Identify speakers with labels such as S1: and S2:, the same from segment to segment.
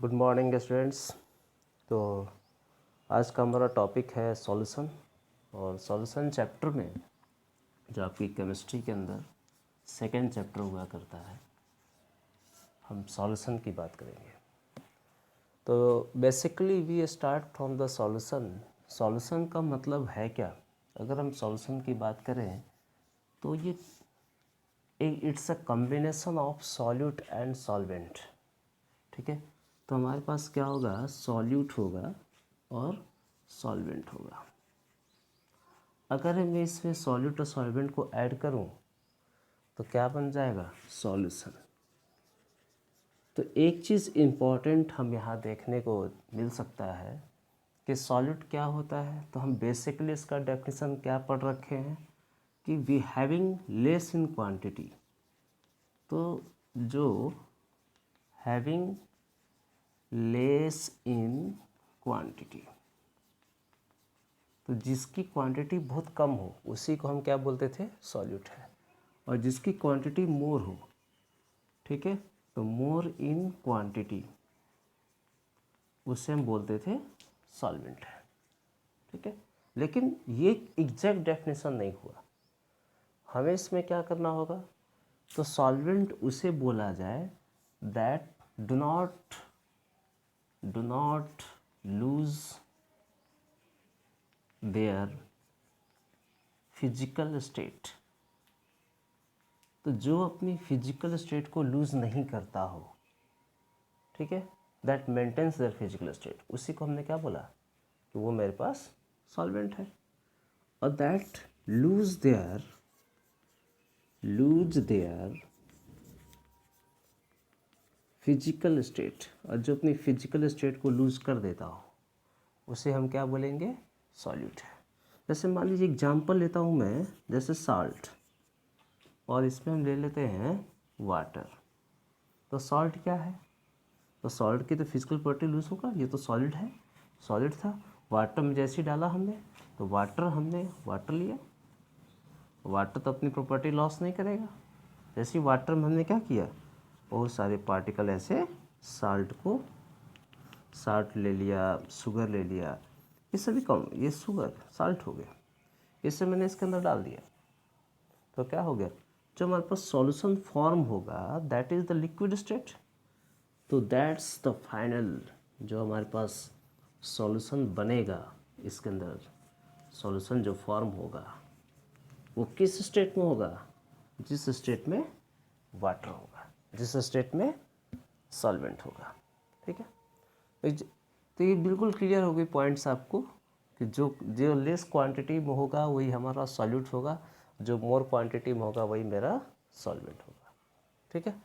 S1: Good morning students. तो आज का हमारा टॉपिक है सॉल्यूशन। और सॉल्यूशन चैप्टर में जो आपकी केमिस्ट्री के अंदर सेकेंड चैप्टर हुआ करता है, हम सॉल्यूशन की बात करेंगे। तो basically we start from the solution. Solution का मतलब है क्या? अगर हम सॉल्यूशन की बात करें तो ये it's a combination of solute and solvent. ठीक है, तो हमारे पास क्या होगा? सॉल्यूट होगा और सॉल्वेंट होगा। अगर मैं इसमें सॉल्यूट और सॉल्वेंट को ऐड करूं तो क्या बन जाएगा? सॉल्यूशन। तो एक चीज़ इम्पॉर्टेंट हम यहाँ देखने को मिल सकता है कि सॉल्यूट क्या होता है। तो हम बेसिकली इसका डेफिनेशन क्या पढ़ रखे हैं कि we having less in quantity. तो जो हैविंग लेस इन क्वांटिटी, तो जिसकी क्वांटिटी बहुत कम हो उसी को हम क्या बोलते थे? सॉल्यूट है। और जिसकी क्वांटिटी मोर हो, ठीक है, तो मोर इन क्वांटिटी, उसे हम बोलते थे सॉल्वेंट है। ठीक है, लेकिन ये एग्जैक्ट डेफिनेशन नहीं हुआ। हमें इसमें क्या करना होगा? तो सॉल्वेंट उसे बोला जाए that do not lose their physical state. तो जो अपनी फिजिकल स्टेट को लूज़ नहीं करता हो, ठीक है, that maintains their physical state, उसी को हमने क्या बोला कि वो मेरे पास सॉल्वेंट है। और that lose their physical state, और जो अपनी फिजिकल स्टेट को लूज़ कर देता हो उसे हम क्या बोलेंगे? सॉल्यूट है। जैसे मान लीजिए एग्जाम्पल लेता हूँ मैं, जैसे साल्ट, और इसमें हम ले लेते हैं वाटर। तो सॉल्ट क्या है? तो सॉल्ट की तो फिजिकल प्रॉपर्टी लूज होगा, ये तो सॉलिड है, सॉलिड था। वाटर में जैसे ही डाला हमने, तो हमने वाटर लिया। वाटर तो अपनी प्रॉपर्टी लॉस नहीं करेगा। जैसे ही वाटर में हमने क्या किया, बहुत सारे पार्टिकल ऐसे साल्ट ले लिया, शुगर ले लिया, ये सभी कम, ये शुगर साल्ट हो गया, इसे मैंने इसके अंदर डाल दिया। तो क्या हो गया? जो हमारे पास सॉल्यूशन फॉर्म होगा that is the liquid state. तो दैट्स द फाइनल, जो हमारे पास सॉल्यूशन बनेगा, इसके अंदर सॉल्यूशन जो फॉर्म होगा वो किस स्टेट में होगा? जिस स्टेट में वाटर होगा, जिस स्टेट में सॉल्वेंट होगा। ठीक है, तो ये बिल्कुल क्लियर हो गई पॉइंट्स आपको कि जो जो लेस क्वांटिटी में होगा वही हमारा सॉल्यूट होगा, जो मोर क्वांटिटी में होगा वही मेरा सॉल्वेंट होगा। ठीक है,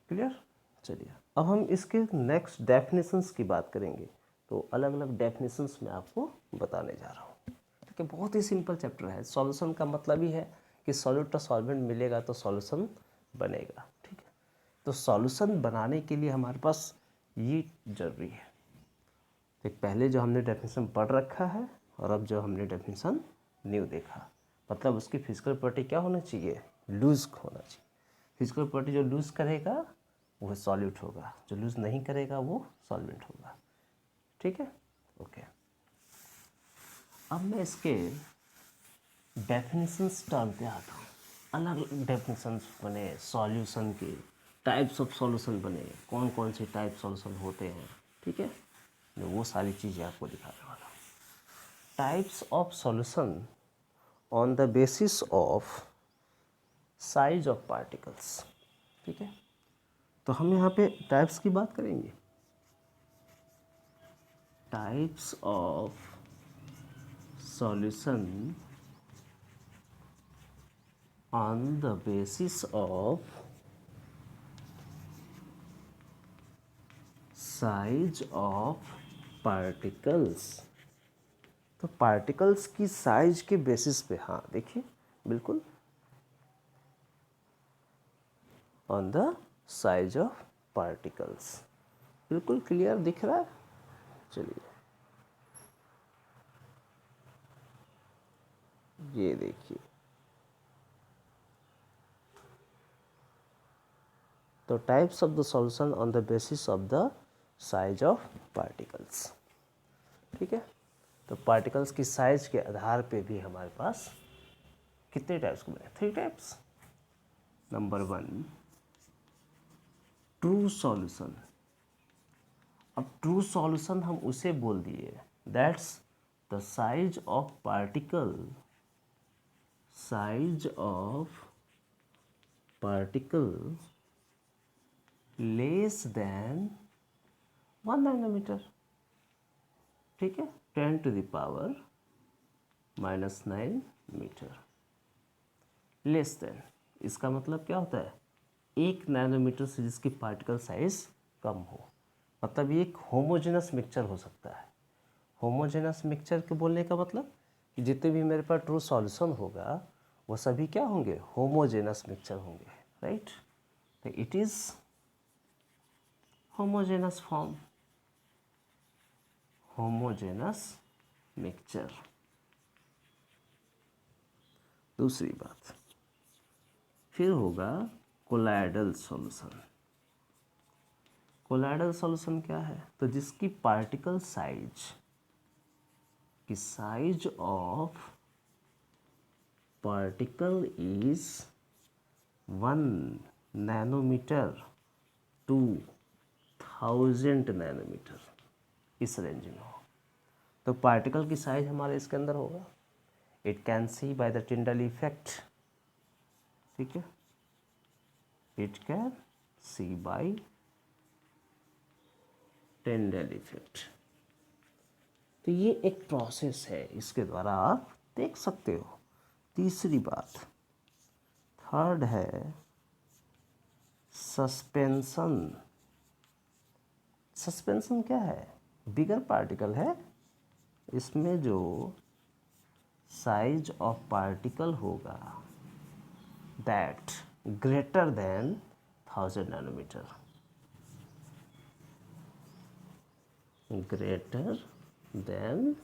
S1: क्लियर? चलिए अब हम इसके नेक्स्ट डेफिनेशंस की बात करेंगे। तो अलग अलग डेफिनेशंस मैं आपको बताने जा रहा हूँ। ठीक है, बहुत ही सिंपल चैप्टर है। सॉल्यूशन का मतलब ही है कि सॉल्यूट और सॉल्वेंट मिलेगा तो सॉल्यूशन बनेगा। ठीक है, तो सॉल्यूशन बनाने के लिए हमारे पास ये जरूरी है। तो पहले जो हमने डेफिनेशन पढ़ रखा है और अब जो हमने डेफिनेशन न्यू देखा, मतलब उसकी फिजिकल प्रॉपर्टी क्या होना चाहिए? लूज होना चाहिए। फिजिकल प्रॉपर्टी जो लूज करेगा वो सॉल्यूट होगा, जो लूज नहीं करेगा वो सॉल्वेंट होगा। ठीक है, ओके। अब मैं इसके डेफिनेशंस टर्म पे आता हूँ। अलग अलग डेफिनेशंस बने सॉल्यूशन के, टाइप्स ऑफ सॉल्यूशन बने, कौन कौन से टाइप सॉल्यूशन होते हैं। ठीक है, मैं वो सारी चीज़ें आपको दिखाने वाला हूँ। Types of solution on the basis of size of particles. ठीक है, तो हम यहाँ पे टाइप्स की बात करेंगे। Types of solution on the basis of size of particles। तो पार्टिकल्स की साइज के बेसिस पे, हाँ देखिए बिल्कुल, on the size of particles, बिल्कुल क्लियर दिख रहा है। चलिए ये देखिए, तो types of the solution on the basis of the size of particles. ठीक है, तो पार्टिकल्स की साइज के आधार पे भी हमारे पास कितने टाइप्स को बने, 3 टाइप्स। Number 1 true solution. अब ट्रू सॉल्यूशन हम उसे बोल दिए that's the size of particle, size of particle less than 1 nanometre. ठीक है, 10 to the power -9 metre. Less than, इसका मतलब क्या होता है, 1 नैनोमीटर से जिसकी पार्टिकल साइज कम हो, मतलब ये एक होमोजेनस मिक्सचर हो सकता है। होमोजेनस मिक्सचर के बोलने का मतलब कि जितने भी मेरे पास ट्रू सॉल्यूशन होगा वो सभी क्या होंगे, होमोजेनस मिक्सचर होंगे, राइट। तो it is homogeneous form, homogeneous mixture. दूसरी बात फिर होगा कोलाइडल सॉल्यूशन। कोलाइडल सॉल्यूशन क्या है, तो जिसकी पार्टिकल साइज की size of particle is 1 nanometre to 1000 nanometre, इस रेंज में हो। तो पार्टिकल की साइज हमारे इसके अंदर होगा, it can see by the Tyndall effect. ठीक है, it can see by Tyndall effect. तो ये एक प्रोसेस है, इसके द्वारा आप देख सकते हो। तीसरी बात, थर्ड है सस्पेंशन। सस्पेंशन क्या है, बिगर पार्टिकल है, इसमें जो साइज ऑफ पार्टिकल होगा that greater than 1000 nanometre, greater than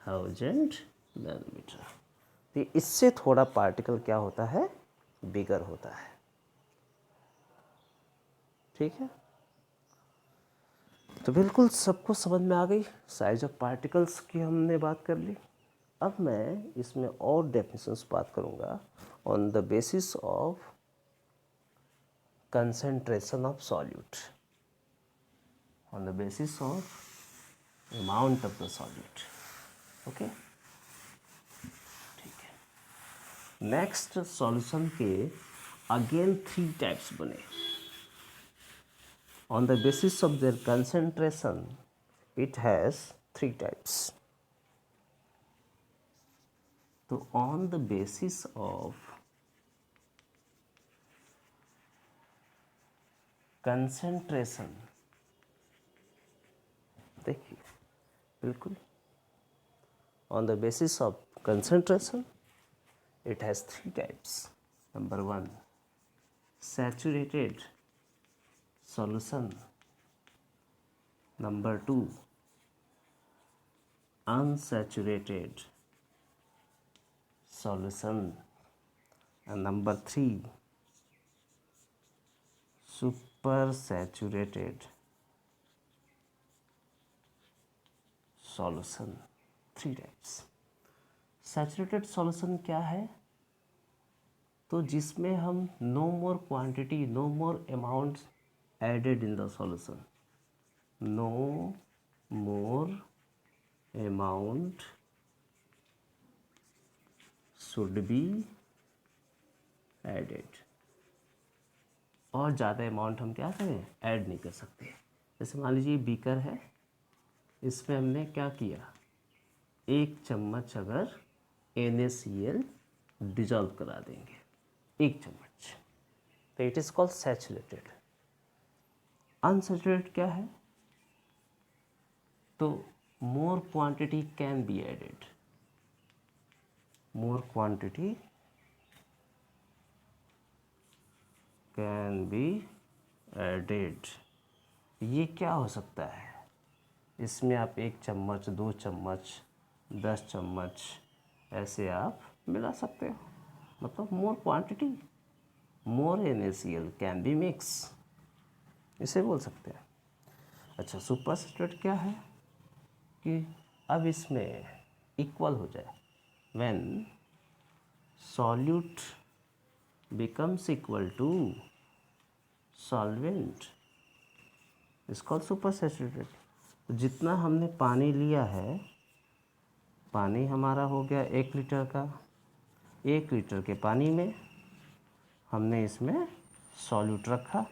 S1: 1000 nanometre. तो इससे थोड़ा पार्टिकल क्या होता है, बिगर होता है। ठीक है, तो बिल्कुल सबको समझ में आ गई, साइज ऑफ पार्टिकल्स की हमने बात कर ली। अब मैं इसमें और डेफिनेशंस बात करूंगा on the basis of concentration of solute, on the basis of amount of the solute. Okay, ठीक है। नेक्स्ट सॉल्यूशन के अगेन 3 टाइप्स बने। On the basis of their concentration, it has 3 types. So on the basis of concentration, देखिए बिल्कुल, on the basis of concentration, it has 3 types. Number 1, saturated solution. Number 2, unsaturated solution. And number 3, supersaturated solution. 3 types. Saturated solution क्या है, तो जिसमें हम no more quantity, no more amount added in the solution, no more amount should be added. और ज़्यादा amount हम क्या करें, ऐड नहीं कर सकते। जैसे मान लीजिए बीकर है, इसमें हमने क्या किया, 1 चम्मच अगर NaCl डिजॉल्व करा देंगे, 1 चम्मच, तो it is called saturated. Unsaturated क्या है, तो more quantity can be added, more quantity can be added. ये क्या हो सकता है, इसमें आप 1 चम्मच, 2 चम्मच, 10 चम्मच ऐसे आप मिला सकते हो, मतलब more quantity, more NaCl can be mix, इसे बोल सकते हैं। अच्छा, सुपर सैचुरेट क्या है कि अब इसमें इक्वल हो जाए, when solute becomes equal to solvent is called super saturated. तो जितना हमने पानी लिया है, पानी हमारा हो गया 1 लीटर का, 1 लीटर के पानी में हमने इसमें सॉल्यूट रखा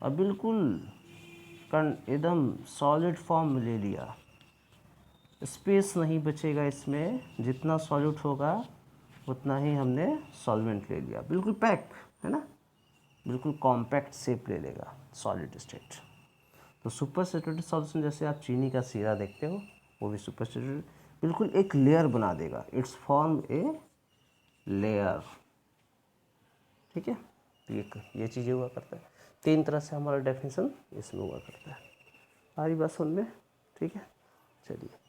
S1: और बिल्कुल एकदम सॉलिड फॉर्म में ले लिया, स्पेस नहीं बचेगा इसमें, जितना सॉल्यूट होगा उतना ही हमने सॉल्वेंट ले लिया, बिल्कुल पैक है ना, बिल्कुल कॉम्पैक्ट शेप ले लेगा सॉलिड स्टेट। तो सुपर सैचुरेटेड सॉल्यूशन जैसे आप चीनी का सीरा देखते हो, वो भी सुपर सैचुरेटेड बिल्कुल एक लेयर बना देगा, इट्स फॉर्म ए लेयर। ठीक है, तो ये चीज़ें हुआ करता है। 3 तरह से हमारा डेफिनेशन इसमें हुआ करता है। आ रही बात समझ में? ठीक है, चलिए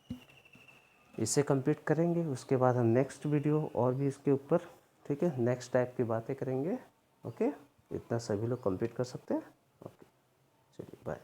S1: इसे कंप्लीट करेंगे, उसके बाद हम नेक्स्ट वीडियो और भी इसके ऊपर, ठीक है, नेक्स्ट टाइप की बातें करेंगे। ओके, इतना सभी लोग कंप्लीट कर सकते हैं। ओके, चलिए बाय।